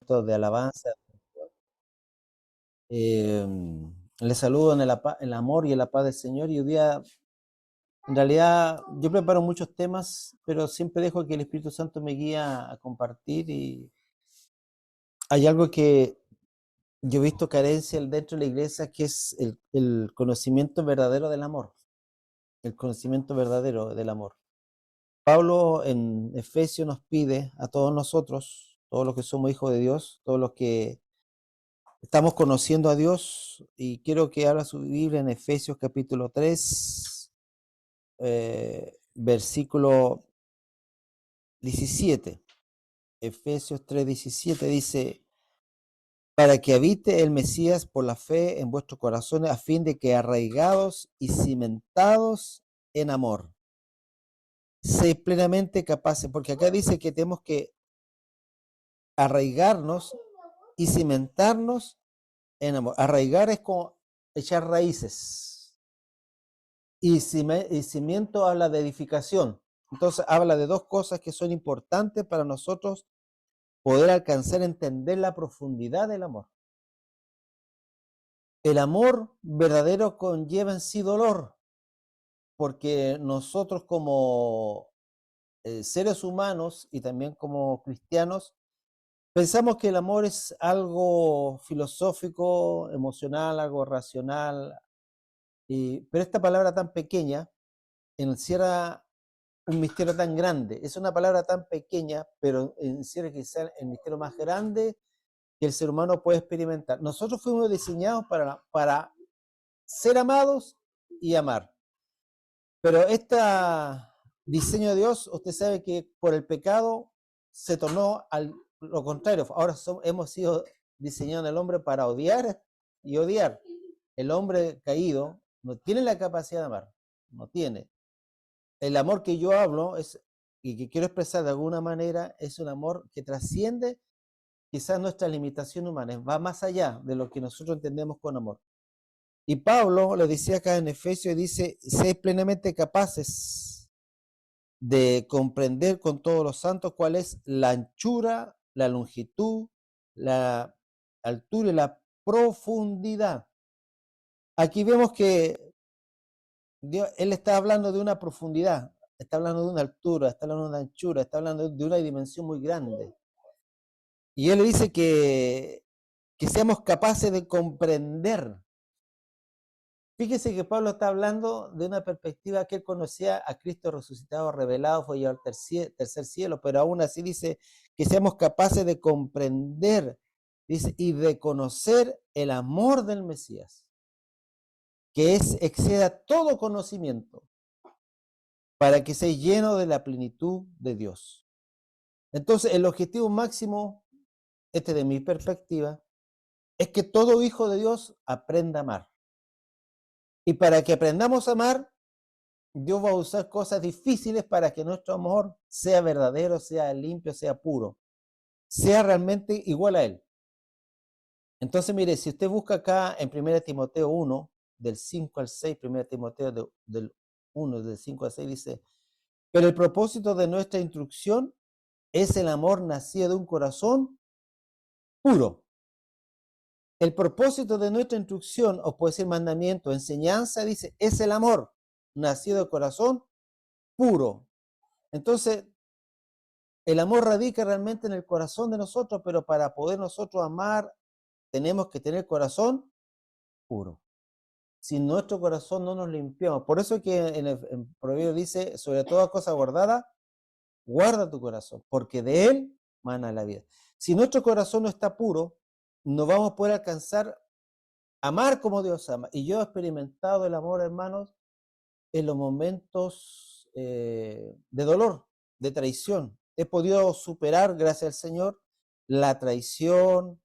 de alabanza. Les saludo en el amor y en la paz del Señor. Y hoy día, en realidad, yo preparo muchos temas, pero siempre dejo que el Espíritu Santo me guía a compartir. Y hay algo que yo he visto carencia dentro de la iglesia, que es el conocimiento verdadero del amor. El conocimiento verdadero del amor. Pablo en Efesios nos pide a todos nosotros, todos los que somos hijos de Dios, todos los que estamos conociendo a Dios, y quiero que abra su Biblia en Efesios capítulo 3, versículo 17. Efesios 3:17 dice, para que habite el Mesías por la fe en vuestros corazones, a fin de que arraigados y cimentados en amor, seáis plenamente capaces, porque acá dice que tenemos que arraigarnos y cimentarnos en amor. Arraigar es como echar raíces. Y cimiento habla de edificación. Entonces habla de dos cosas que son importantes para nosotros poder alcanzar a entender la profundidad del amor. El amor verdadero conlleva en sí dolor, porque nosotros como seres humanos y también como cristianos pensamos que el amor es algo filosófico, emocional, algo racional, pero esta palabra tan pequeña encierra un misterio tan grande. Es una palabra tan pequeña, pero encierra quizás el misterio más grande que el ser humano puede experimentar. Nosotros fuimos diseñados para ser amados y amar. Pero este diseño de Dios, usted sabe que por el pecado se tornó lo contrario. Ahora hemos sido diseñados en el hombre para odiar y odiar. El hombre caído no tiene la capacidad de amar, no tiene. El amor que yo hablo y que quiero expresar de alguna manera es un amor que trasciende quizás nuestra limitación humana, va más allá de lo que nosotros entendemos con amor. Y Pablo lo decía acá en Efesios, dice, sed plenamente capaces de comprender con todos los santos cuál es la anchura, la longitud, la altura y la profundidad. Aquí vemos que Dios, él está hablando de una profundidad, está hablando de una altura, está hablando de una anchura, está hablando de una dimensión muy grande. Y él dice que seamos capaces de comprender. Fíjese que Pablo está hablando de una perspectiva que él conocía a Cristo resucitado, revelado, fue llevado al tercer cielo, pero aún así dice que seamos capaces de comprender, dice, y de conocer el amor del Mesías, que exceda todo conocimiento, para que sea lleno de la plenitud de Dios. Entonces, el objetivo máximo, de mi perspectiva, es que todo hijo de Dios aprenda a amar. Y para que aprendamos a amar, Dios va a usar cosas difíciles para que nuestro amor sea verdadero, sea limpio, sea puro, sea realmente igual a Él. Entonces, mire, si usted busca acá en 1 Timoteo 1, del 5 al 6, 1 Timoteo del 1, del 5 al 6, dice, pero el propósito de nuestra instrucción es el amor nacido de un corazón puro. El propósito de nuestra instrucción, o puede ser mandamiento, enseñanza, dice, es el amor nacido de corazón puro. Entonces, el amor radica realmente en el corazón de nosotros, pero para poder nosotros amar, tenemos que tener corazón puro. Si nuestro corazón no nos limpiamos, por eso que en Proverbio dice, sobre toda cosa guardada, guarda tu corazón, porque de él mana la vida. Si nuestro corazón no está puro, no vamos a poder alcanzar amar como Dios ama. Y yo he experimentado el amor, hermanos, en los momentos de dolor, de traición. He podido superar, gracias al Señor, la traición,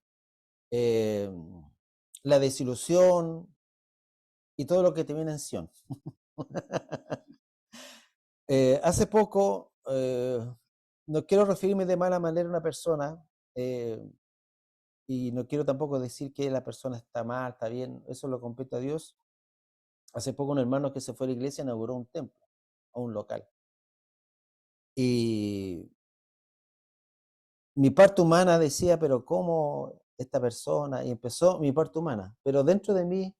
eh, la desilusión y todo lo que te viene en Sion. Hace poco, no quiero referirme de mala manera a una persona, eh, y no quiero tampoco decir que la persona está mal, está bien, eso lo compete a Dios. Hace poco un hermano que se fue a la iglesia inauguró un templo o un local. Y mi parte humana decía, pero ¿cómo esta persona? Y empezó mi parte humana, pero dentro de mí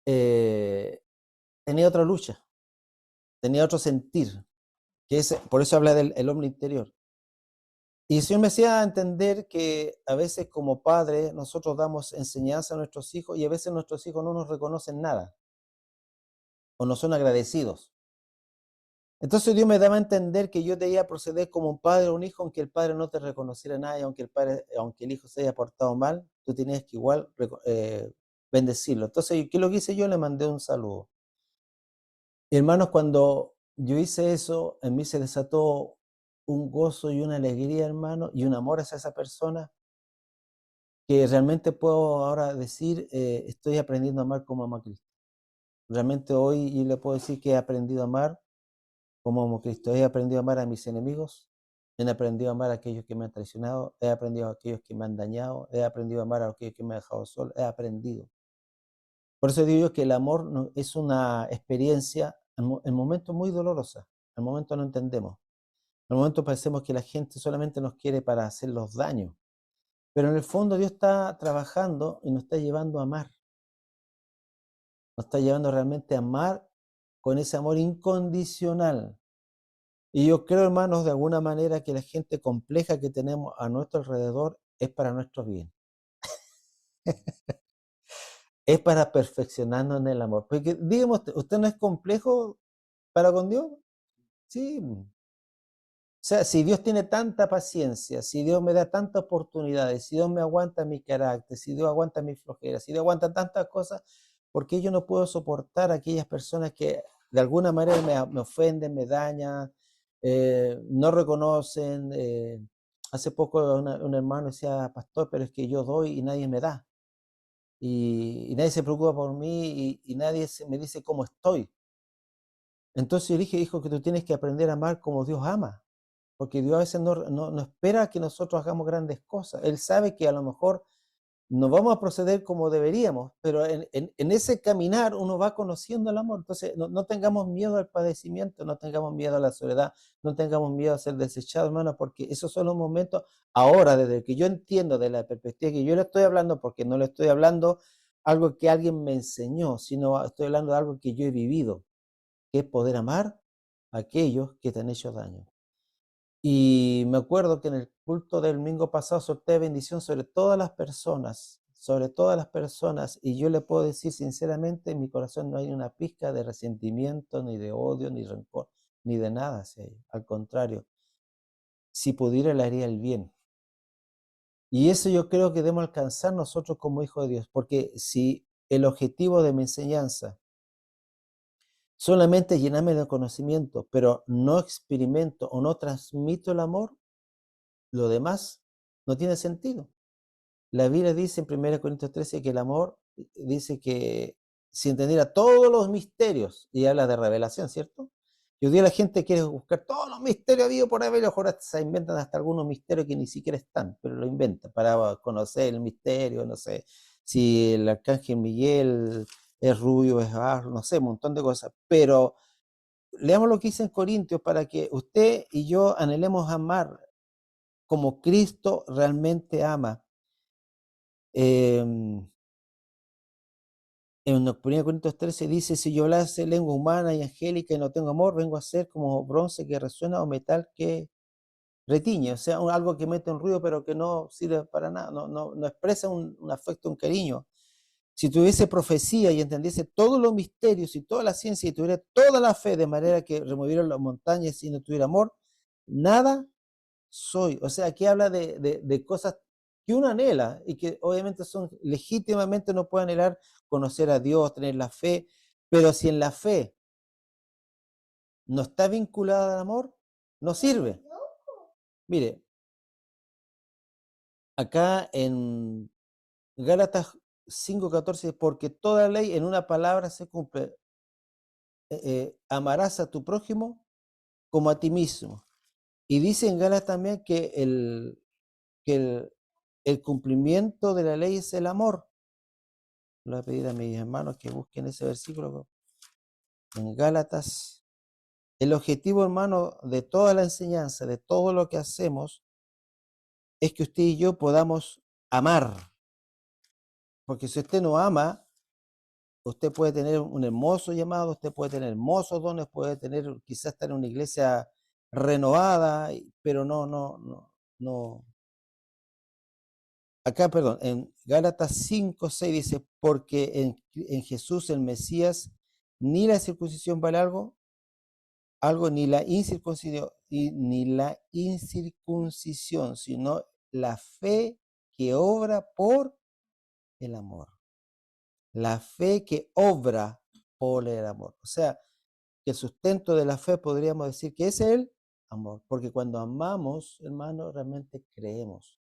eh, tenía otra lucha, tenía otro sentir, por eso habla del el hombre interior. Y el Señor me hacía entender que a veces como padres nosotros damos enseñanza a nuestros hijos y a veces nuestros hijos no nos reconocen nada o no son agradecidos. Entonces Dios me daba a entender que yo debía proceder como un padre o un hijo, aunque el padre no te reconociera nada y aunque el hijo se haya portado mal, tú tenías que igual bendecirlo. Entonces, ¿qué es lo que hice yo? Le mandé un saludo. Y hermanos, cuando yo hice eso, en mí se desató un gozo y una alegría, hermano, y un amor hacia esa persona que realmente puedo ahora decir, estoy aprendiendo a amar como ama Cristo. Realmente hoy yo le puedo decir que he aprendido a amar como amo Cristo. He aprendido a amar a mis enemigos, he aprendido a amar a aquellos que me han traicionado, he aprendido a aquellos que me han dañado, he aprendido a amar a aquellos que me han dejado solo, he aprendido. Por eso digo yo que el amor es una experiencia en momentos muy dolorosa, en momentos no entendemos, en momentos pensamos que la gente solamente nos quiere para hacer los daños, pero en el fondo Dios está trabajando y nos está llevando a amar, nos está llevando realmente a amar con ese amor incondicional. Y yo creo, hermanos, de alguna manera que la gente compleja que tenemos a nuestro alrededor es para nuestro bien, es para perfeccionarnos en el amor. Porque dígame ¿usted no es complejo para con Dios? Sí. O sea, si Dios tiene tanta paciencia, si Dios me da tantas oportunidades, si Dios me aguanta mi carácter, si Dios aguanta mi flojera, si Dios aguanta tantas cosas, ¿por qué yo no puedo soportar a aquellas personas que de alguna manera me ofenden, me dañan, no reconocen? Hace poco un hermano decía, pastor, pero es que yo doy y nadie me da. Y nadie se preocupa por mí y nadie me dice cómo estoy. Entonces yo dije, hijo, que tú tienes que aprender a amar como Dios ama. Porque Dios a veces no espera que nosotros hagamos grandes cosas. Él sabe que a lo mejor no vamos a proceder como deberíamos, pero en ese caminar uno va conociendo el amor. Entonces, no tengamos miedo al padecimiento, no tengamos miedo a la soledad, no tengamos miedo a ser desechados, hermano, porque esos son los momentos, ahora, desde que yo entiendo de la perspectiva que yo le estoy hablando, porque no le estoy hablando algo que alguien me enseñó, sino estoy hablando de algo que yo he vivido, que es poder amar a aquellos que te han hecho daño. Y me acuerdo que en el culto del domingo pasado solté bendición sobre todas las personas, y yo le puedo decir sinceramente, en mi corazón no hay una pizca de resentimiento, ni de odio, ni rencor, ni de nada hacia ellos. Al contrario, si pudiera le haría el bien. Y eso yo creo que debemos alcanzar nosotros como hijos de Dios, porque si el objetivo de mi enseñanza solamente es llenarme de conocimiento, pero no experimento o no transmito el amor, lo demás no tiene sentido. La Biblia dice en 1 Corintios 13 que el amor dice que si entendiera todos los misterios, y habla de revelación, ¿cierto? Y hoy día la gente quiere buscar todos los misterios habidos por haber, y ahora se inventan hasta algunos misterios que ni siquiera están, pero lo inventan para conocer el misterio, no sé, si el arcángel Miguel es rubio, es barro, no sé, un montón de cosas. Pero leamos lo que dice en Corintios para que usted y yo anhelemos amar como Cristo realmente ama. En 1 Corintios 13 dice, si yo hablase lengua humana y angélica y no tengo amor, vengo a ser como bronce que resuena o metal que retiñe, o sea, algo que mete un ruido pero que no sirve para nada, no expresa un afecto, un cariño. Si tuviese profecía y entendiese todos los misterios y toda la ciencia y tuviera toda la fe de manera que removiera las montañas y no tuviera amor, nada soy. O sea, aquí habla de cosas que uno anhela y que obviamente son legítimamente uno puede anhelar conocer a Dios, tener la fe, pero si en la fe no está vinculada al amor, no sirve. Mire, acá en Gálatas 5:14, porque toda ley en una palabra se cumple. Amarás a tu prójimo como a ti mismo. Y dice en Gálatas también que el cumplimiento de la ley es el amor. Le voy a pedir a mis hermanos que busquen ese versículo en Gálatas. El objetivo, hermano, de toda la enseñanza, de todo lo que hacemos, es que usted y yo podamos amar, porque si usted no ama, usted puede tener un hermoso llamado, usted puede tener hermosos dones, puede tener, quizás estar en una iglesia renovada, pero no. Acá, perdón, en Gálatas 5:6 dice, porque en Jesús el Mesías ni la circuncisión vale algo ni la incircuncisión, sino la fe que obra por el amor. La fe que obra por el amor. O sea, que el sustento de la fe podríamos decir que es el amor, porque cuando amamos, hermano, realmente creemos.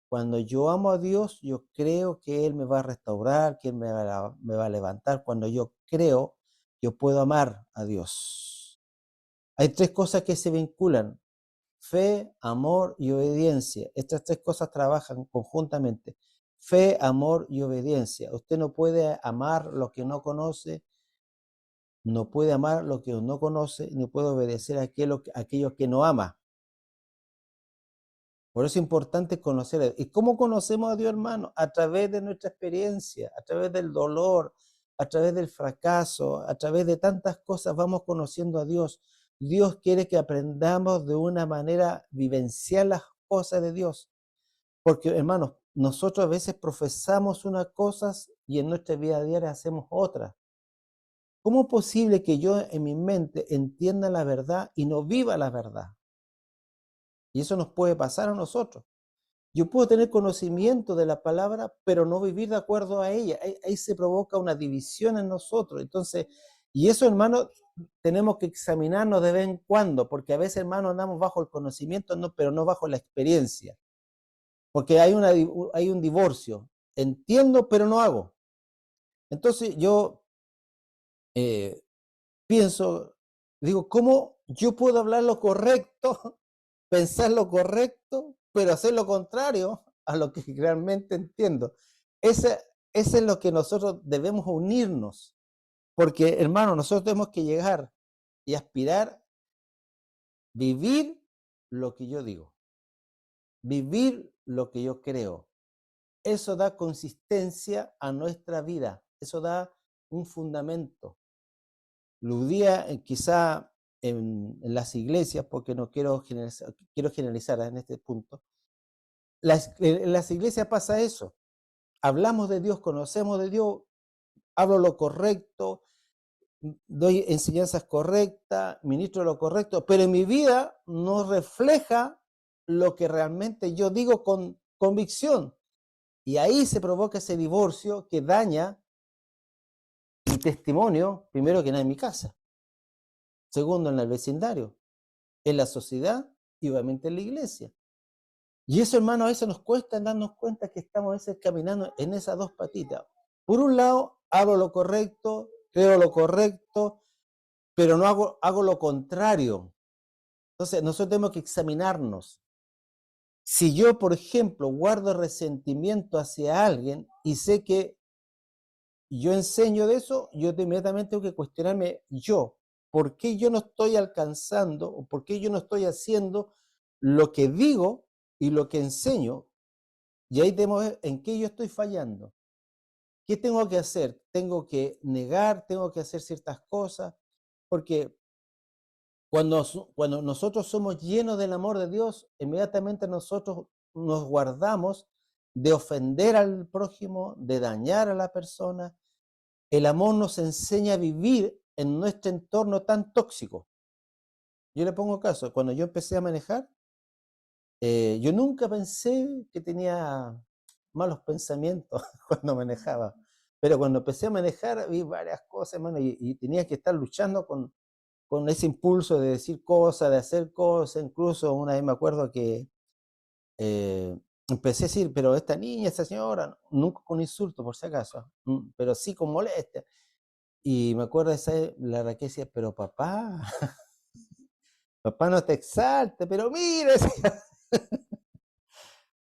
Cuando yo amo a Dios, yo creo que Él me va a restaurar, que Él me va a levantar. Cuando yo creo, yo puedo amar a Dios. Hay tres cosas que se vinculan: fe, amor y obediencia. Estas tres cosas trabajan conjuntamente. Fe, amor y obediencia. Usted no puede amar lo que no conoce, no puede amar lo que no conoce, ni puede obedecer a aquello que no ama. Por eso es importante conocer a Dios. ¿Y cómo conocemos a Dios, hermano? A través de nuestra experiencia, a través del dolor, a través del fracaso, a través de tantas cosas vamos conociendo a Dios. Dios quiere que aprendamos de una manera vivencial las cosas de Dios. Porque, hermanos, nosotros a veces profesamos unas cosas y en nuestra vida diaria hacemos otras. ¿Cómo es posible que yo en mi mente entienda la verdad y no viva la verdad? Y eso nos puede pasar a nosotros. Yo puedo tener conocimiento de la palabra, pero no vivir de acuerdo a ella. Ahí se provoca una división en nosotros. Entonces, y eso, hermano, tenemos que examinarnos de vez en cuando, porque a veces, hermano, andamos bajo el conocimiento, no, pero no bajo la experiencia. Porque hay un divorcio. Entiendo, pero no hago. Entonces yo eh, pienso, digo, ¿cómo yo puedo hablar lo correcto, pensar lo correcto, pero hacer lo contrario a lo que realmente entiendo? Ese, ese es lo que nosotros debemos unirnos, porque hermano, nosotros tenemos que llegar y aspirar a vivir lo que yo digo, vivir lo que yo creo. Eso da consistencia a nuestra vida, eso da un fundamento. Lo día quizá en las iglesias, porque no quiero generalizar en este punto, en las iglesias pasa eso. Hablamos de Dios, conocemos de Dios, hablo lo correcto, doy enseñanzas correctas, ministro lo correcto, pero en mi vida no refleja lo que realmente yo digo con convicción. Y ahí se provoca ese divorcio que daña mi testimonio, primero que nada en mi casa, segundo en el vecindario, en la sociedad y obviamente en la iglesia. Y eso, hermano, a veces nos cuesta darnos cuenta que estamos a veces caminando en esas dos patitas. Por un lado, hago lo correcto, creo lo correcto, pero no hago lo contrario. Entonces, nosotros tenemos que examinarnos. Si yo, por ejemplo, guardo resentimiento hacia alguien y sé que yo enseño de eso, yo inmediatamente tengo que cuestionarme yo, ¿por qué yo no estoy alcanzando o por qué yo no estoy haciendo lo que digo y lo que enseño? Y ahí tenemos en qué yo estoy fallando. ¿Qué tengo que hacer? Tengo que negar, tengo que hacer ciertas cosas, porque cuando nosotros somos llenos del amor de Dios, inmediatamente nosotros nos guardamos de ofender al prójimo, de dañar a la persona. El amor nos enseña a vivir en nuestro entorno tan tóxico. Yo le pongo caso, cuando yo empecé a manejar, yo nunca pensé que tenía malos pensamientos cuando manejaba, pero cuando empecé a manejar vi varias cosas, hermano, y tenía que estar luchando con ese impulso de decir cosas, de hacer cosas. Incluso una vez me acuerdo que empecé a decir, pero esta niña, esta señora, nunca con insulto por si acaso, pero sí con molestia. Y me acuerdo de esa, la Raquel decía, pero papá, papá no te exalte, pero mire.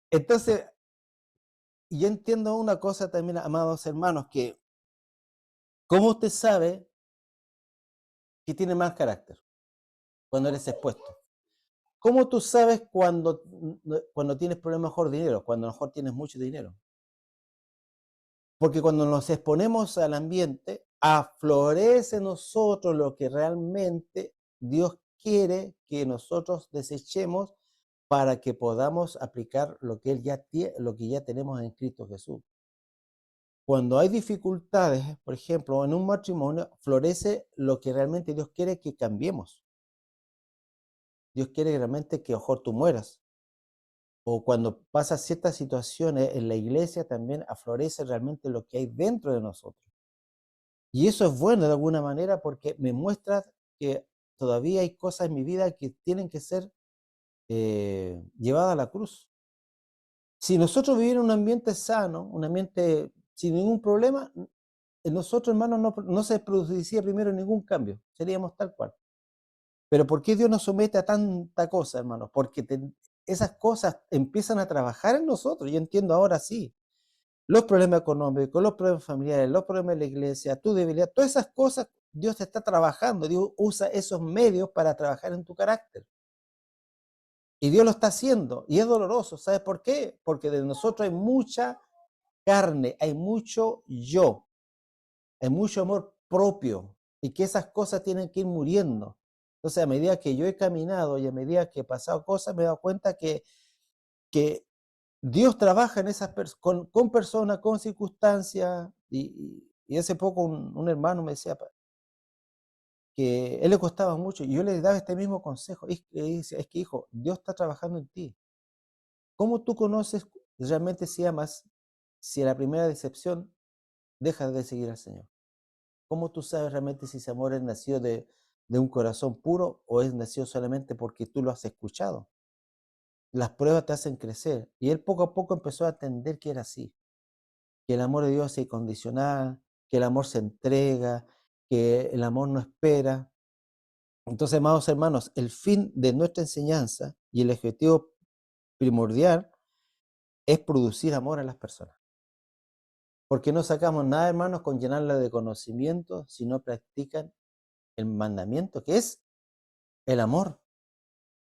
Entonces, yo entiendo una cosa también, amados hermanos, que ¿cómo usted sabe que tiene mal carácter cuando eres expuesto? ¿Cómo tú sabes cuando tienes problemas con dinero? Cuando a lo mejor tienes mucho dinero. Porque cuando nos exponemos al ambiente, aflorece en nosotros lo que realmente Dios quiere que nosotros desechemos para que podamos aplicar lo que Él ya tiene, lo que ya tenemos en Cristo Jesús. Cuando hay dificultades, por ejemplo, en un matrimonio, florece lo que realmente Dios quiere que cambiemos. Dios quiere realmente que a lo mejor tú mueras. O cuando pasa ciertas situaciones en la iglesia, también aflorece realmente lo que hay dentro de nosotros. Y eso es bueno de alguna manera porque me muestra que todavía hay cosas en mi vida que tienen que ser llevadas a la cruz. Si nosotros viviéramos en un ambiente sano, un ambiente sin ningún problema, en nosotros, hermanos, no se produciría primero ningún cambio, seríamos tal cual. Pero ¿por qué Dios nos somete a tanta cosa, hermanos? Porque esas cosas empiezan a trabajar en nosotros. Yo entiendo ahora sí. Los problemas económicos, los problemas familiares, los problemas de la iglesia, tu debilidad, todas esas cosas, Dios te está trabajando, Dios usa esos medios para trabajar en tu carácter. Y Dios lo está haciendo, y es doloroso, ¿sabes por qué? Porque de nosotros hay mucha carne, hay mucho yo, hay mucho amor propio, y que esas cosas tienen que ir muriendo. Entonces, a medida que yo he caminado y a medida que he pasado cosas, me he dado cuenta que Dios trabaja en esas con personas, con circunstancias, y hace poco un hermano me decía que a él le costaba mucho, y yo le daba este mismo consejo, es que hijo, Dios está trabajando en ti. ¿Cómo tú conoces realmente si amas, si a la primera decepción dejas de seguir al Señor? ¿Cómo tú sabes realmente si ese amor es nacido de un corazón puro o es nacido solamente porque tú lo has escuchado? Las pruebas te hacen crecer, y él poco a poco empezó a entender que era así. Que el amor de Dios es incondicional, que el amor se entrega, que el amor no espera. Entonces, amados hermanos, el fin de nuestra enseñanza y el objetivo primordial es producir amor a las personas. Porque no sacamos nada, hermanos, con llenarla de conocimiento si no practican el mandamiento, que es el amor.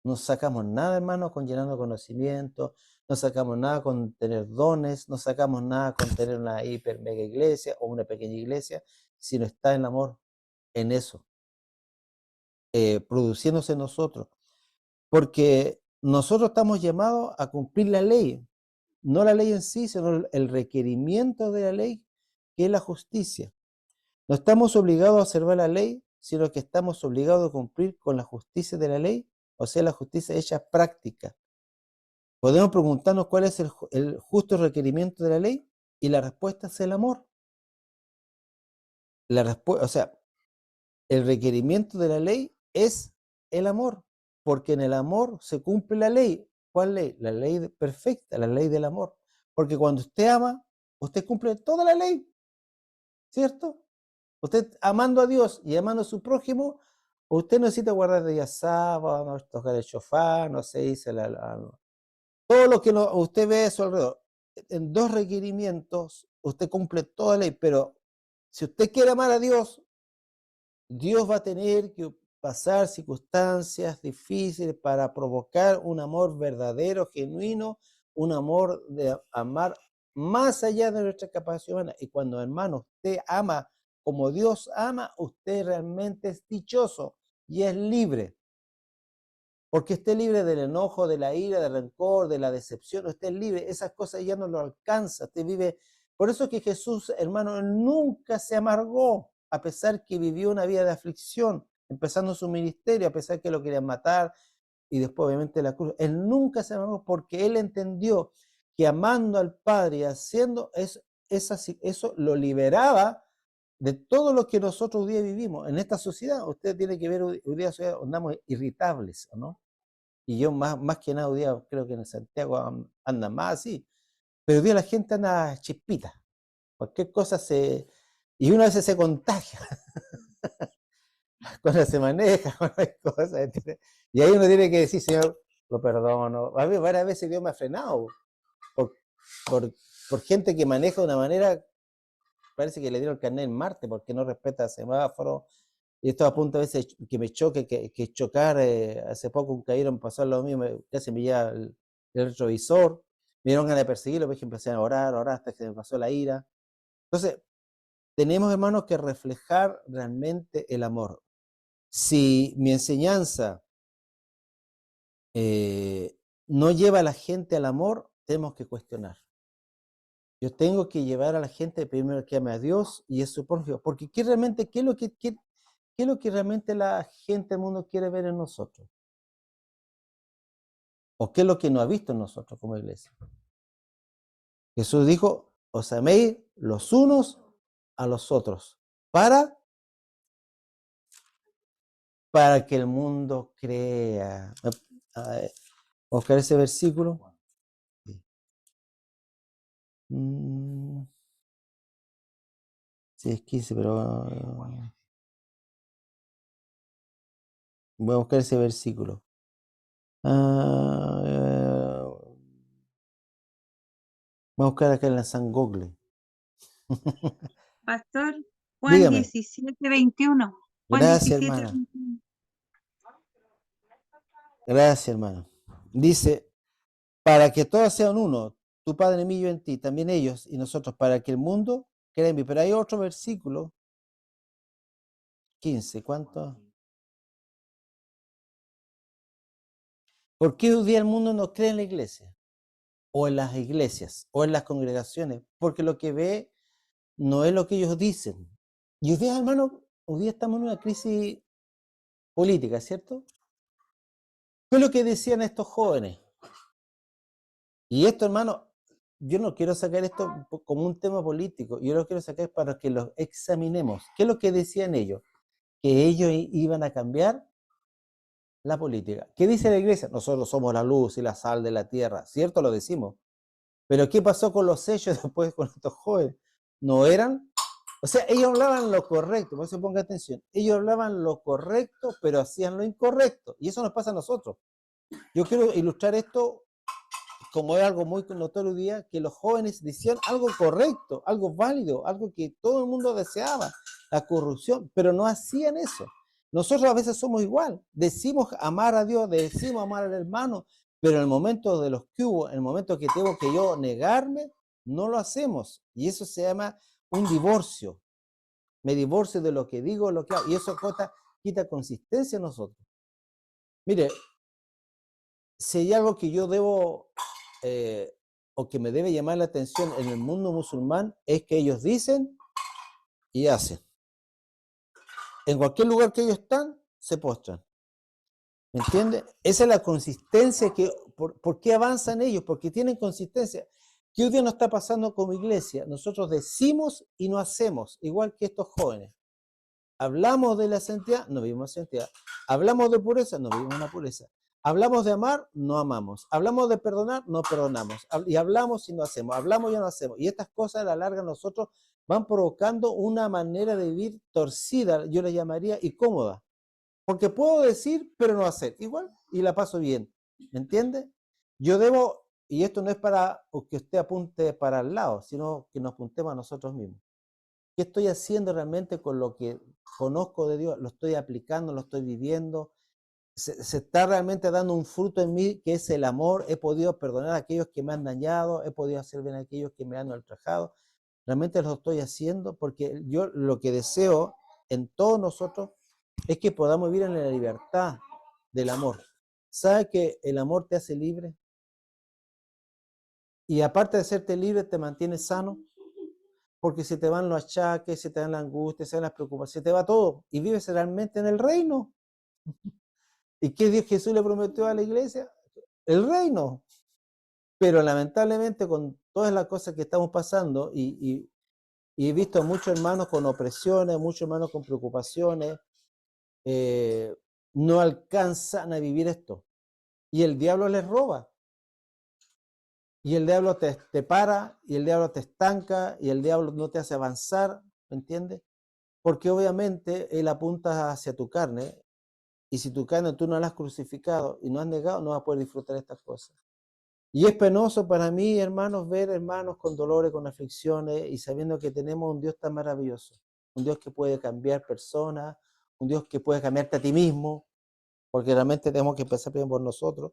No sacamos nada, hermanos, con llenando conocimiento, no sacamos nada con tener dones, no sacamos nada con tener una hiper mega iglesia o una pequeña iglesia, si no está el amor en eso, produciéndose en nosotros. Porque nosotros estamos llamados a cumplir la ley, no la ley en sí, sino el requerimiento de la ley, que es la justicia. No estamos obligados a observar la ley, sino que estamos obligados a cumplir con la justicia de la ley, o sea, la justicia hecha práctica. Podemos preguntarnos cuál es el justo requerimiento de la ley, y la respuesta es el amor. O sea, el requerimiento de la ley es el amor, porque en el amor se cumple la ley. ¿Cuál ley? La ley perfecta, la ley del amor. Porque cuando usted ama, usted cumple toda la ley, ¿cierto? Usted amando a Dios y amando a su prójimo, usted no necesita guardar días sábados, no tocar el shofar, no se dice todo lo que usted ve a su alrededor. En dos requerimientos, usted cumple toda la ley, pero si usted quiere amar a Dios, Dios va a tener que pasar circunstancias difíciles para provocar un amor verdadero, genuino, un amor de amar más allá de nuestra capacidad humana. Y cuando, hermano, usted ama como Dios ama, usted realmente es dichoso y es libre. Porque esté libre del enojo, de la ira, del rencor, de la decepción, usted es libre, esas cosas ya no lo alcanza, usted vive. Por eso es que Jesús, hermano, nunca se amargó, a pesar que vivió una vida de aflicción, empezando su ministerio, a pesar que lo querían matar, y después obviamente la cruz. Él nunca se amargó porque él entendió que amando al Padre y haciendo eso lo liberaba de todo lo que nosotros hoy día vivimos. En esta sociedad, usted tiene que ver hoy día sociedad, andamos irritables, ¿no? Y yo más que nada hoy día creo que en Santiago anda más así. Pero hoy día la gente anda chispita. Cualquier cosa se... Y una vez se contagia cuando se maneja, cuando hay cosas. ¿Entiendes? Y ahí uno tiene que decir, Señor, lo perdono. A mí varias veces Dios me ha frenado por, por, por gente que maneja de una manera, parece que le dieron el carnet en Marte porque no respeta semáforo. y esto a punto a veces que me choque, que chocar, hace poco un caído me pasó lo mismo, casi me lleva el retrovisor, me dieron ganas de perseguirlo, porque empecé a orar hasta que me pasó la ira. Entonces, tenemos, hermanos, que reflejar realmente el amor. Si mi enseñanza no lleva a la gente al amor, tenemos que cuestionar. Yo tengo que llevar a la gente primero que ame a Dios y a su propio, porque ¿qué es lo que realmente la gente del mundo quiere ver en nosotros? ¿O qué es lo que no ha visto en nosotros como iglesia? Jesús dijo, os améis los unos a los otros, para que el mundo crea. Buscar ese versículo. Sí, es 15, pero voy a buscar ese versículo. Voy a buscar acá en la San Google. Pastor, Juan Dígame. 17:21. Juan Gracias, 17, hermana. 21. Gracias, hermano. Dice, para que todos sean uno, tu Padre en mí, yo en ti, también ellos y nosotros, para que el mundo crea en mí. Pero hay otro versículo, 15, ¿cuánto? ¿Por qué hoy día el mundo no cree en la iglesia? O en las iglesias, o en las congregaciones, porque lo que ve no es lo que ellos dicen. Y hoy día, hermano, hoy día estamos en una crisis política, ¿cierto? ¿Qué es lo que decían estos jóvenes? Y esto, hermano, yo no quiero sacar esto como un tema político, yo lo quiero sacar para que lo examinemos. ¿Qué es lo que decían ellos? Que ellos iban a cambiar la política. ¿Qué dice la iglesia? Nosotros somos la luz y la sal de la tierra, ¿cierto? Lo decimos. Pero ¿qué pasó con los sellos después con estos jóvenes? No eran, o sea, ellos hablaban lo correcto, por eso ponga atención, ellos hablaban lo correcto, pero hacían lo incorrecto, y eso nos pasa a nosotros. Yo quiero ilustrar esto como es algo muy notorio hoy día, que los jóvenes decían algo correcto, algo válido, algo que todo el mundo deseaba, la corrupción, pero no hacían eso. Nosotros a veces somos igual, decimos amar a Dios, decimos amar al hermano, pero en el momento de los que hubo, en el momento que tengo que yo negarme, no lo hacemos. Y eso se llama un divorcio. Me divorcio de lo que digo, lo que hago, y eso quita consistencia en nosotros. Mire, si hay algo que yo debo o que me debe llamar la atención en el mundo musulmán, es que ellos dicen y hacen. En cualquier lugar que ellos están, se postran. ¿Me entiende? Esa es la consistencia ¿por qué avanzan ellos? Porque tienen consistencia. ¿Qué hoy día nos está pasando como iglesia? Nosotros decimos y no hacemos, igual que estos jóvenes. Hablamos de la santidad, no vivimos santidad. Hablamos de pureza, no vivimos una pureza. Hablamos de amar, no amamos. Hablamos de perdonar, no perdonamos. Y hablamos y no hacemos. Hablamos y no hacemos. Y estas cosas a la larga nosotros van provocando una manera de vivir torcida, yo le llamaría incómoda. Porque puedo decir, pero no hacer. Igual, y la paso bien. ¿Me entiende? Yo debo, y esto no es para que usted apunte para el lado, sino que nos apuntemos a nosotros mismos. ¿Qué estoy haciendo realmente con lo que conozco de Dios? ¿Lo estoy aplicando? ¿Lo estoy viviendo? ¿Se está realmente dando un fruto en mí que es el amor? ¿He podido perdonar a aquellos que me han dañado? ¿He podido hacer bien a aquellos que me han ultrajado? ¿Realmente lo estoy haciendo? Porque yo lo que deseo en todos nosotros es que podamos vivir en la libertad del amor. ¿Sabe que el amor te hace libre? Y aparte de hacerte libre, te mantiene sano. Porque se te van los achaques, se te dan la angustia, se te dan las preocupaciones, se te va todo y vives realmente en el reino. ¿Y qué Dios Jesús le prometió a la iglesia? El reino. Pero lamentablemente con todas las cosas que estamos pasando y he visto a muchos hermanos con opresiones, muchos hermanos con preocupaciones, no alcanzan a vivir esto. Y el diablo les roba. Y el diablo te para, y el diablo te estanca, y el diablo no te hace avanzar, ¿me entiendes? Porque obviamente él apunta hacia tu carne, y si tu carne tú no la has crucificado y no has negado, no vas a poder disfrutar estas cosas. Y es penoso para mí, hermanos, ver hermanos con dolores, con aflicciones, y sabiendo que tenemos un Dios tan maravilloso, un Dios que puede cambiar personas, un Dios que puede cambiarte a ti mismo, porque realmente tenemos que empezar primero por nosotros.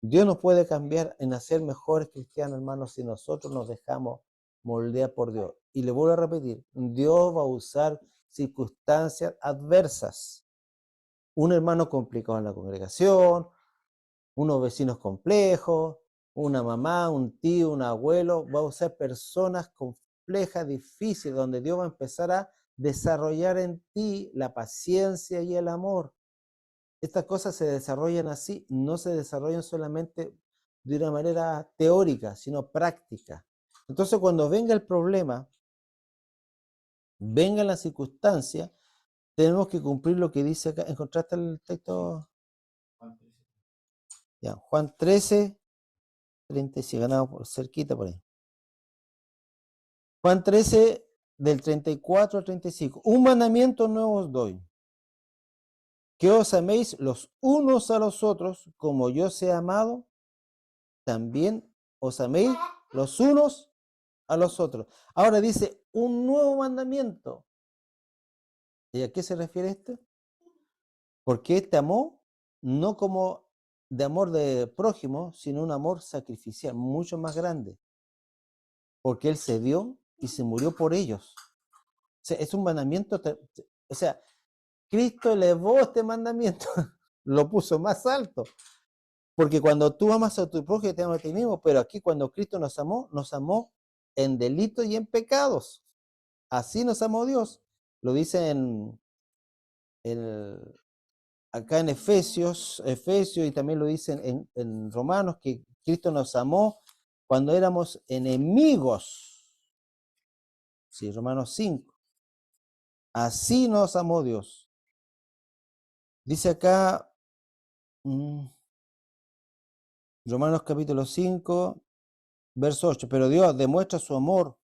Dios nos puede cambiar en hacer mejores cristianos, hermanos, si nosotros nos dejamos moldear por Dios. Y le vuelvo a repetir, Dios va a usar circunstancias adversas. Un hermano complicado en la congregación, unos vecinos complejos, una mamá, un tío, un abuelo, va a usar personas complejas, difíciles, donde Dios va a empezar a desarrollar en ti la paciencia y el amor. Estas cosas se desarrollan así, no se desarrollan solamente de una manera teórica, sino práctica. Entonces, cuando venga el problema, venga la circunstancia, tenemos que cumplir lo que dice acá. ¿Encontraste el texto? Ya, Juan 13, 36, ganado por cerquita por ahí. Juan 13, del 34 al 35. Un mandamiento nuevo os doy, que os améis los unos a los otros, como yo os he amado, también os améis los unos a los otros. Ahora dice, un nuevo mandamiento. ¿Y a qué se refiere esto? Porque este amó, no como de amor de prójimo, sino un amor sacrificial, mucho más grande. Porque Él se dio y se murió por ellos. O sea, es un mandamiento, o sea, Cristo elevó este mandamiento, lo puso más alto. Porque cuando tú amas a tu prójimo, te amas a ti mismo, pero aquí cuando Cristo nos amó en delitos y en pecados. Así nos amó Dios. Lo dice acá en Efesios, y también lo dice en Romanos, que Cristo nos amó cuando éramos enemigos. Sí, Romanos 5. Así nos amó Dios. Dice acá, Romanos capítulo 5, verso 8, pero Dios demuestra su amor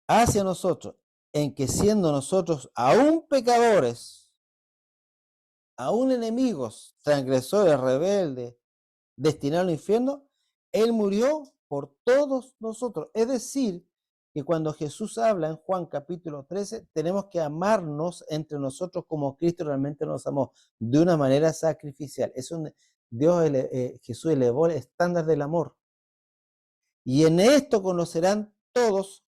hacia nosotros, en que siendo nosotros aún pecadores, aún enemigos, transgresores, rebeldes, destinados al infierno, Él murió por todos nosotros. Es decir, que cuando Jesús habla en Juan capítulo 13, tenemos que amarnos entre nosotros como Cristo realmente nos amó, de una manera sacrificial. Jesús elevó el estándar del amor. Y en esto conocerán todos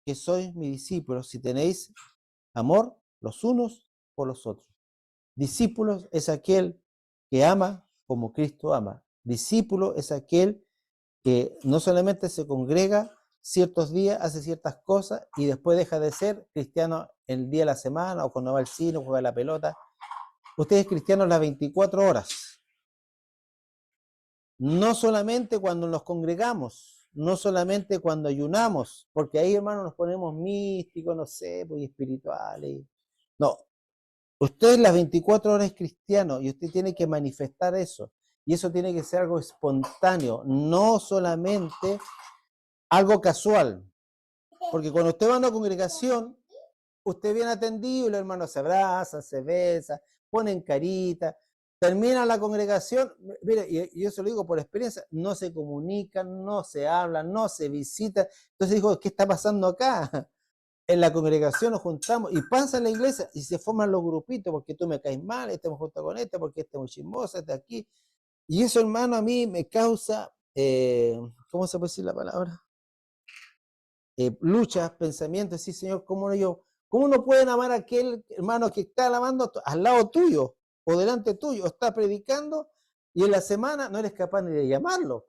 que sois mis discípulos, si tenéis amor los unos por los otros. Discípulos es aquel que ama como Cristo ama. Discípulo es aquel que no solamente se congrega ciertos días, hace ciertas cosas y después deja de ser cristiano el día de la semana o cuando va al cine o juega la pelota. Usted es cristiano las 24 horas. No solamente cuando nos congregamos, no solamente cuando ayunamos, porque ahí, hermanos, nos ponemos místicos, no sé, pues espirituales. No, usted las 24 horas es cristiano y usted tiene que manifestar eso. Y eso tiene que ser algo espontáneo, no solamente algo casual. Porque cuando usted va a una congregación, usted viene atendido y los hermanos se abrazan, se besan, ponen carita, termina la congregación, mire, y yo se lo digo por experiencia, no se comunican, no se hablan, no se visitan. Entonces digo, ¿qué está pasando acá? En la congregación nos juntamos y pasa en la iglesia y se forman los grupitos porque tú me caes mal, este me junta con este, porque este es muy chismoso, este aquí. Y eso, hermano, a mí me causa, ¿cómo se puede decir la palabra? Luchas, pensamientos, sí, Señor, ¿cómo no pueden amar a aquel hermano que está alabando al lado tuyo o delante tuyo, o está predicando y en la semana no eres capaz ni de llamarlo,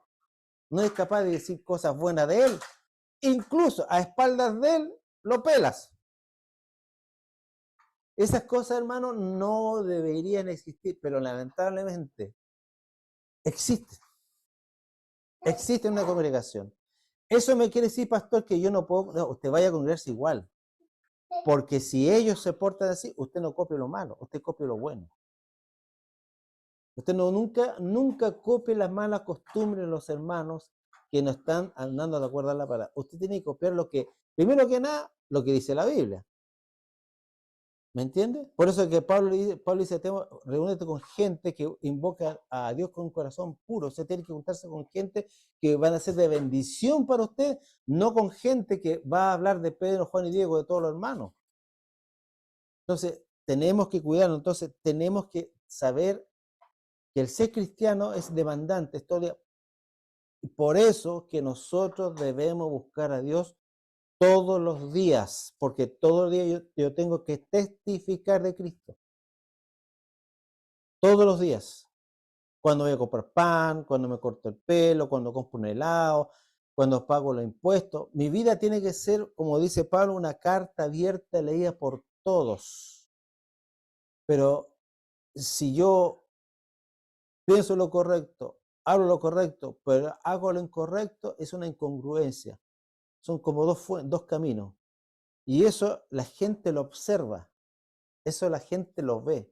no eres capaz de decir cosas buenas de él, incluso a espaldas de él lo pelas? Esas cosas, hermano, no deberían existir, pero lamentablemente existen. Existe una congregación. Eso me quiere decir, pastor, que yo no puedo, no, usted vaya a congregarse igual. Porque si ellos se portan así, usted no copie lo malo, usted copie lo bueno. Usted nunca copie las malas costumbres de los hermanos que no están andando de acuerdo a la palabra. Usted tiene que copiar primero que nada, lo que dice la Biblia. ¿Me entiende? Por eso es que Pablo dice, reúnete con gente que invoca a Dios con un corazón puro. Usted tiene que juntarse con gente que van a ser de bendición para usted, no con gente que va a hablar de Pedro, Juan y Diego, de todos los hermanos. Entonces, tenemos que cuidarnos, entonces tenemos que saber que el ser cristiano es demandante, es todo el día. Y por eso que nosotros debemos buscar a Dios todos los días, porque todos los días yo tengo que testificar de Cristo, todos los días. Cuando voy a comprar pan, cuando me corto el pelo, cuando compro un helado, cuando pago los impuestos. Mi vida tiene que ser, como dice Pablo, una carta abierta leída por todos. Pero si yo pienso lo correcto, hablo lo correcto, pero hago lo incorrecto, es una incongruencia. Son como dos caminos. Y eso la gente lo observa, eso la gente lo ve.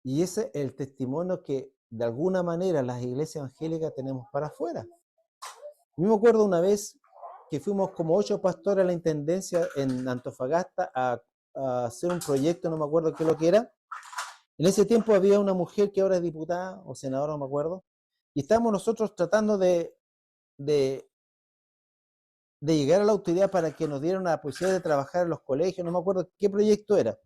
Y ese es el testimonio que de alguna manera las iglesias evangélicas tenemos para afuera. Yo me acuerdo una vez que fuimos como 8 pastores a la intendencia en Antofagasta a hacer un proyecto, no me acuerdo qué es lo que era. En ese tiempo había una mujer que ahora es diputada o senadora, no me acuerdo, y estábamos nosotros tratando de, de llegar a la autoridad para que nos dieran la posibilidad de trabajar en los colegios, no me acuerdo qué proyecto era.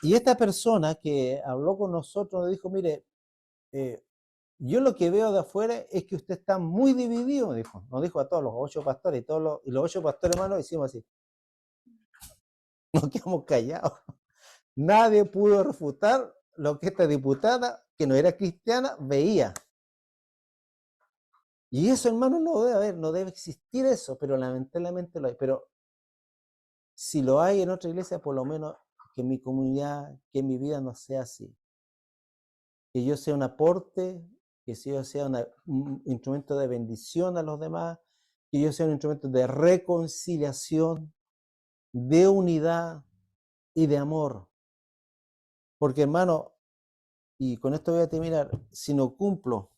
Y esta persona que habló con nosotros nos dijo, mire, eh, yo lo que veo de afuera es que usted está muy dividido, dijo. Nos dijo a todos los 8 pastores y los 8 pastores hermanos hicimos así. Nos quedamos callados. Nadie pudo refutar lo que esta diputada, que no era cristiana, veía. Y eso, hermano, no debe haber, no debe existir eso, pero lamentablemente lo hay. Pero si lo hay en otra iglesia, por lo menos que mi comunidad, que mi vida no sea así. Que yo sea un aporte, que yo sea un instrumento de bendición a los demás, que yo sea un instrumento de reconciliación, de unidad y de amor. Porque, hermano, y con esto voy a terminar, si no cumplo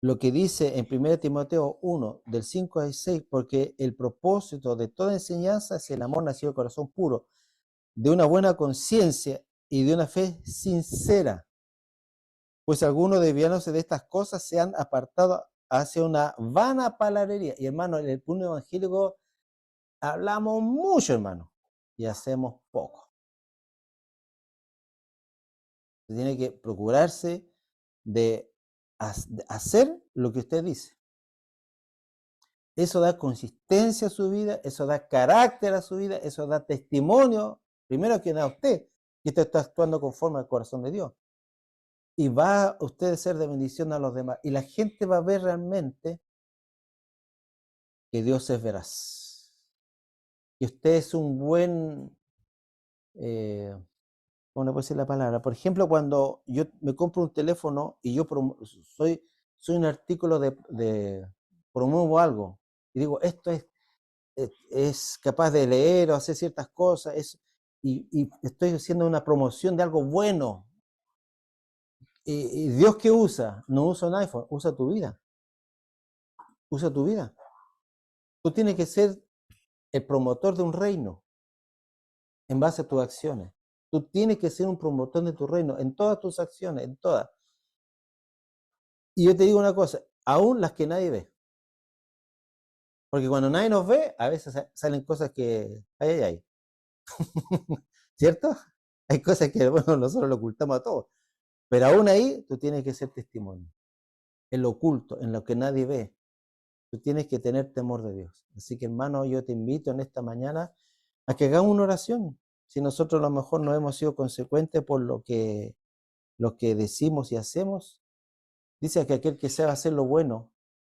lo que dice en 1 Timoteo 1, del 5 al 6, porque el propósito de toda enseñanza es el amor nacido del corazón puro, de una buena conciencia y de una fe sincera. Pues algunos desviándose de estas cosas se han apartado hacia una vana palabrería. Y hermano, en el punto evangélico hablamos mucho, hermano, y hacemos poco. Se tiene que procurarse de hacer lo que usted dice. Eso da consistencia a su vida, eso da carácter a su vida, eso da testimonio, primero que nada a usted, que usted está actuando conforme al corazón de Dios. Y va usted a ser de bendición a los demás. Y la gente va a ver realmente que Dios es veraz. Que usted es un buen, ¿cómo le puedo decir la palabra? Por ejemplo, cuando yo me compro un teléfono y yo soy un artículo promuevo algo y digo, esto es capaz de leer o hacer ciertas cosas, y estoy haciendo una promoción de algo bueno. Y Dios, ¿qué usa? No usa un iPhone, usa tu vida. Usa tu vida. Tú tienes que ser el promotor de un reino en base a tus acciones. Tú tienes que ser un promotor de tu reino en todas tus acciones, en todas. Y yo te digo una cosa, aún las que nadie ve. Porque cuando nadie nos ve, a veces salen cosas que, ay. ¿Cierto? Hay cosas que, bueno, nosotros lo ocultamos a todos. Pero aún ahí, tú tienes que ser testimonio. En lo oculto, en lo que nadie ve. Tú tienes que tener temor de Dios. Así que, hermano, yo te invito en esta mañana a que hagamos una oración. Si nosotros a lo mejor no hemos sido consecuentes por lo que decimos y hacemos, dice que aquel que sabe hacer lo bueno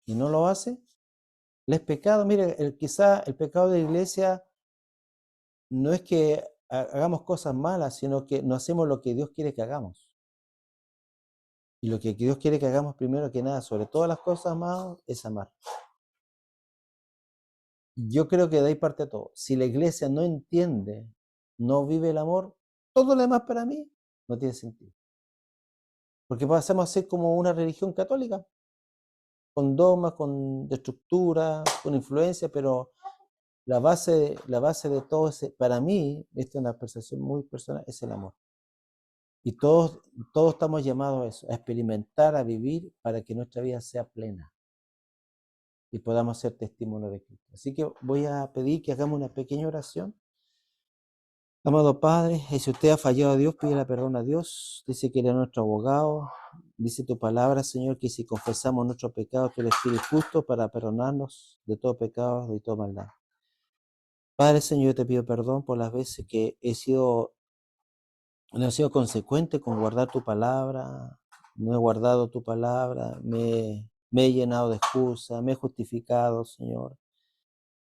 y no lo hace, le es pecado. Mire, quizá el pecado de la iglesia no es que hagamos cosas malas, sino que no hacemos lo que Dios quiere que hagamos. Y lo que Dios quiere que hagamos primero que nada, sobre todas las cosas, amados, es amar. Yo creo que de ahí parte todo. Si la iglesia no entiende, no vive el amor, todo lo demás para mí no tiene sentido. Porque pasamos a ser como una religión católica, con dogmas, con estructura, con influencia, pero la base de todo ese, para mí, esta es una percepción muy personal, es el amor. Y todos estamos llamados a eso, a experimentar, a vivir para que nuestra vida sea plena y podamos ser testimonio de Cristo. Así que voy a pedir que hagamos una pequeña oración Amado Padre, y si usted ha fallado a Dios, pídele perdón a Dios. Dice que Él es nuestro abogado. Dice tu palabra, Señor, que si confesamos nuestros pecados, tú eres fiel y justo para perdonarnos de todo pecado y toda maldad. Padre, Señor, yo te pido perdón por las veces que no he sido consecuente con guardar tu palabra, no he guardado tu palabra, me he llenado de excusas, me he justificado, Señor.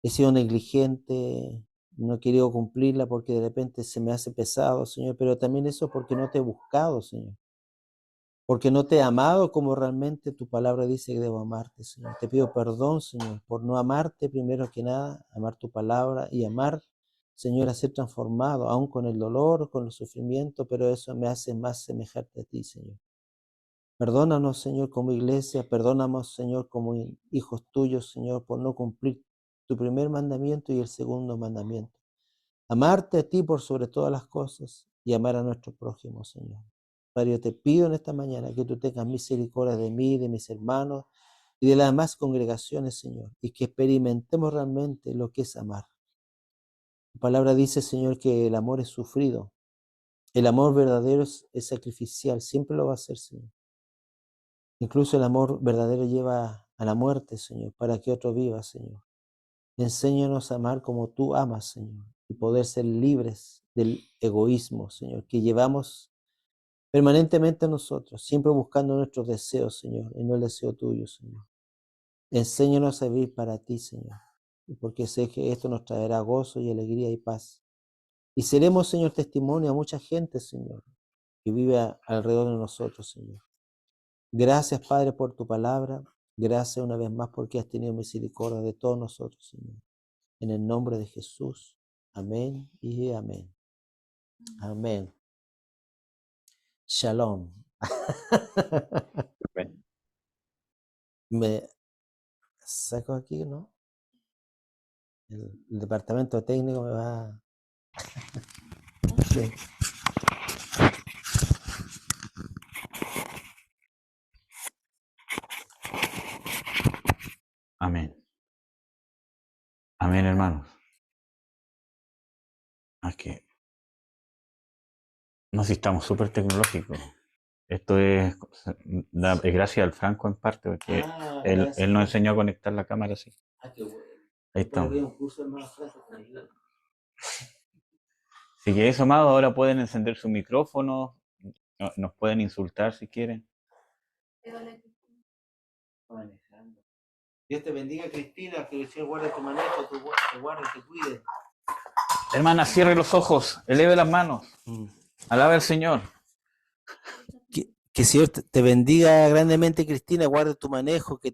He sido negligente, no he querido cumplirla porque de repente se me hace pesado, Señor, pero también eso porque no te he buscado, Señor. Porque no te he amado como realmente tu palabra dice que debo amarte, Señor. Te pido perdón, Señor, por no amarte primero que nada, amar tu palabra y amar, Señor, a ser transformado, aún con el dolor, con el sufrimiento, pero eso me hace más semejante a ti, Señor. Perdónanos, Señor, como iglesia, perdónanos, Señor, como hijos tuyos, Señor, por no cumplir tu primer mandamiento y el segundo mandamiento. Amarte a ti por sobre todas las cosas y amar a nuestro prójimo, Señor. Padre, yo te pido en esta mañana que tú tengas misericordia de mí, de mis hermanos y de las demás congregaciones, Señor, y que experimentemos realmente lo que es amar. La palabra dice, Señor, que el amor es sufrido. El amor verdadero es sacrificial, siempre lo va a ser, Señor. Incluso el amor verdadero lleva a la muerte, Señor, para que otro viva, Señor. Enséñanos a amar como tú amas, Señor, y poder ser libres del egoísmo, Señor, que llevamos permanentemente a nosotros, siempre buscando nuestros deseos, Señor, y no el deseo tuyo, Señor. Enséñanos a vivir para ti, Señor, porque sé que esto nos traerá gozo y alegría y paz. Y seremos, Señor, testimonio a mucha gente, Señor, que vive alrededor de nosotros, Señor. Gracias, Padre, por tu palabra. Gracias una vez más porque has tenido misericordia de todos nosotros, Señor. En el nombre de Jesús. Amén y amén. Amén. Shalom. Amén. Me saco aquí, ¿no? El departamento técnico me va. Sí. Amén. Amén, hermanos. Aquí. No, si estamos súper tecnológicos. Esto es gracias al Franco en parte, porque él nos enseñó a conectar la cámara así. Qué bueno. Ahí estamos. Un curso hermano Franco con ayuda. Así que eso, amado, ahora pueden encender su micrófono, nos pueden insultar si quieren. Dios te bendiga, Cristina, que el Señor guarde tu manejo, te guarde, te cuide. Hermana, cierre los ojos, eleve las manos, alabe al Señor. Que el Señor te bendiga grandemente, Cristina, guarde tu manejo, que